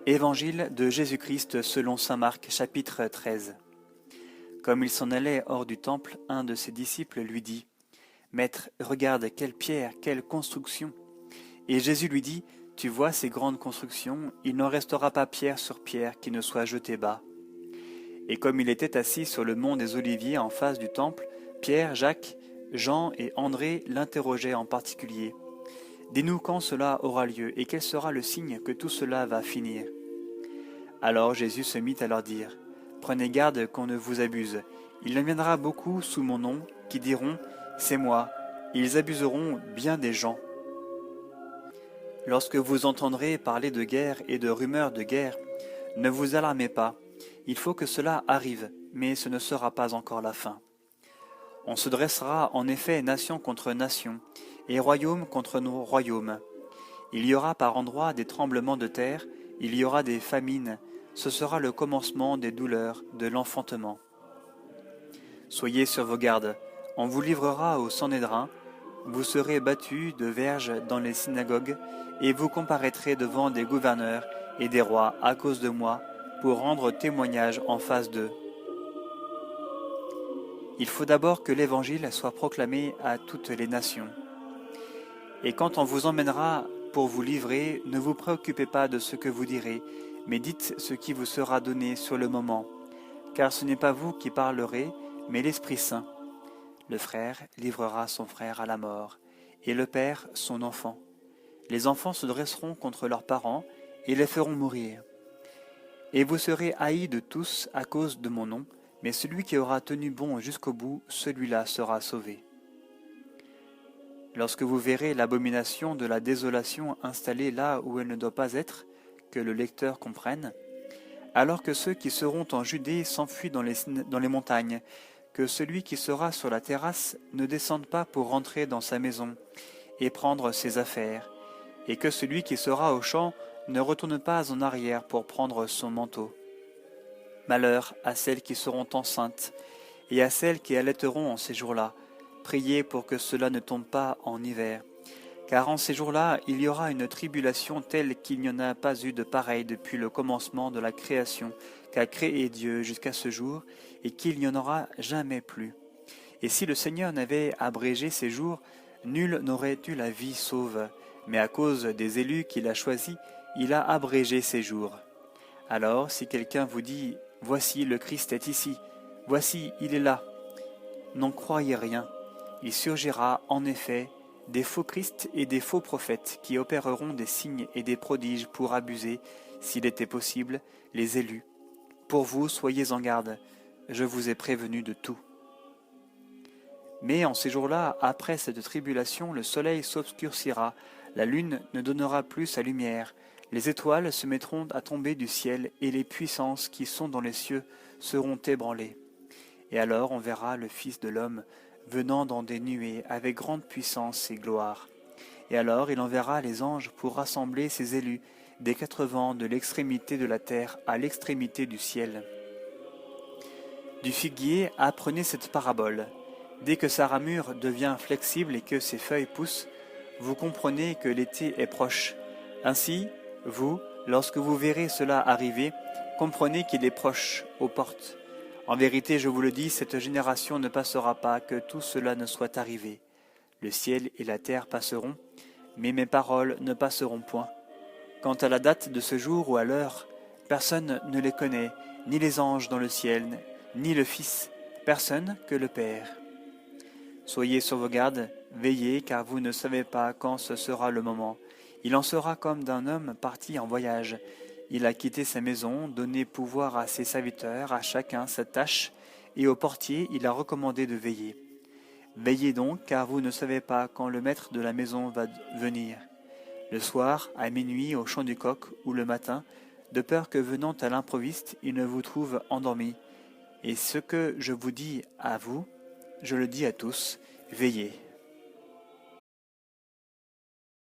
Évangile de Jésus-Christ selon saint Marc, chapitre 13. Comme il s'en allait hors du temple, un de ses disciples lui dit : « Maître, regarde, quelle pierre, quelle construction !» Et Jésus lui dit : « Tu vois ces grandes constructions, il n'en restera pas pierre sur pierre qui ne soit jetée bas. » Et comme il était assis sur le mont des Oliviers en face du temple, Pierre, Jacques, Jean et André l'interrogeaient en particulier. « Dis-nous quand cela aura lieu et quel sera le signe que tout cela va finir ?» Alors Jésus se mit à leur dire : « Prenez garde qu'on ne vous abuse. Il en viendra beaucoup sous mon nom qui diront : C'est moi. Ils abuseront bien des gens. Lorsque vous entendrez parler de guerre et de rumeurs de guerre, ne vous alarmez pas. Il faut que cela arrive, mais ce ne sera pas encore la fin. On se dressera en effet nation contre nation, et royaume contre nos royaumes. Il y aura par endroits des tremblements de terre, il y aura des famines, ce sera le commencement des douleurs, de l'enfantement. Soyez sur vos gardes, on vous livrera au Sanhédrin, vous serez battus de verges dans les synagogues, et vous comparaîtrez devant des gouverneurs et des rois à cause de moi, pour rendre témoignage en face d'eux. Il faut d'abord que l'Évangile soit proclamé à toutes les nations. Et quand on vous emmènera pour vous livrer, ne vous préoccupez pas de ce que vous direz, mais dites ce qui vous sera donné sur le moment, car ce n'est pas vous qui parlerez, mais l'Esprit Saint. Le frère livrera son frère à la mort, et le père son enfant. Les enfants se dresseront contre leurs parents et les feront mourir. Et vous serez haïs de tous à cause de mon nom, mais celui qui aura tenu bon jusqu'au bout, celui-là sera sauvé. Lorsque vous verrez l'abomination de la désolation installée là où elle ne doit pas être, que le lecteur comprenne, alors que ceux qui seront en Judée s'enfuient dans les montagnes, que celui qui sera sur la terrasse ne descende pas pour rentrer dans sa maison et prendre ses affaires, et que celui qui sera au champ ne retourne pas en arrière pour prendre son manteau. Malheur à celles qui seront enceintes et à celles qui allaiteront en ces jours-là. Priez pour que cela ne tombe pas en hiver. Car en ces jours-là, il y aura une tribulation telle qu'il n'y en a pas eu de pareille depuis le commencement de la création qu'a créé Dieu jusqu'à ce jour, et qu'il n'y en aura jamais plus. Et si le Seigneur n'avait abrégé ces jours, nul n'aurait eu la vie sauve, mais à cause des élus qu'il a choisis, il a abrégé ces jours. Alors, si quelqu'un vous dit « Voici, le Christ est ici, voici, il est là », n'en croyez rien. Il surgira en effet des faux Christ et des faux prophètes qui opéreront des signes et des prodiges pour abuser, s'il était possible, les élus. Pour vous, soyez en garde, je vous ai prévenu de tout. Mais en ces jours-là, après cette tribulation, le soleil s'obscurcira, la lune ne donnera plus sa lumière, les étoiles se mettront à tomber du ciel, et les puissances qui sont dans les cieux seront ébranlées. Et alors on verra le Fils de l'homme venant dans des nuées avec grande puissance et gloire. Et alors il enverra les anges pour rassembler ses élus des quatre vents de l'extrémité de la terre à l'extrémité du ciel. Du figuier, apprenez cette parabole. Dès que sa ramure devient flexible et que ses feuilles poussent, vous comprenez que l'été est proche. Ainsi, vous, lorsque vous verrez cela arriver, comprenez qu'il est proche, aux portes. En vérité, je vous le dis, cette génération ne passera pas, que tout cela ne soit arrivé. Le ciel et la terre passeront, mais mes paroles ne passeront point. Quant à la date de ce jour ou à l'heure, personne ne les connaît, ni les anges dans le ciel, ni le Fils, personne que le Père. Soyez sur vos gardes, veillez, car vous ne savez pas quand ce sera le moment. Il en sera comme d'un homme parti en voyage. Il a quitté sa maison, donné pouvoir à ses serviteurs, à chacun sa tâche, et au portier il a recommandé de veiller. Veillez donc, car vous ne savez pas quand le maître de la maison va venir. Le soir, à minuit, au chant du coq, ou le matin, de peur que venant à l'improviste, il ne vous trouve endormi. Et ce que je vous dis à vous, je le dis à tous, veillez.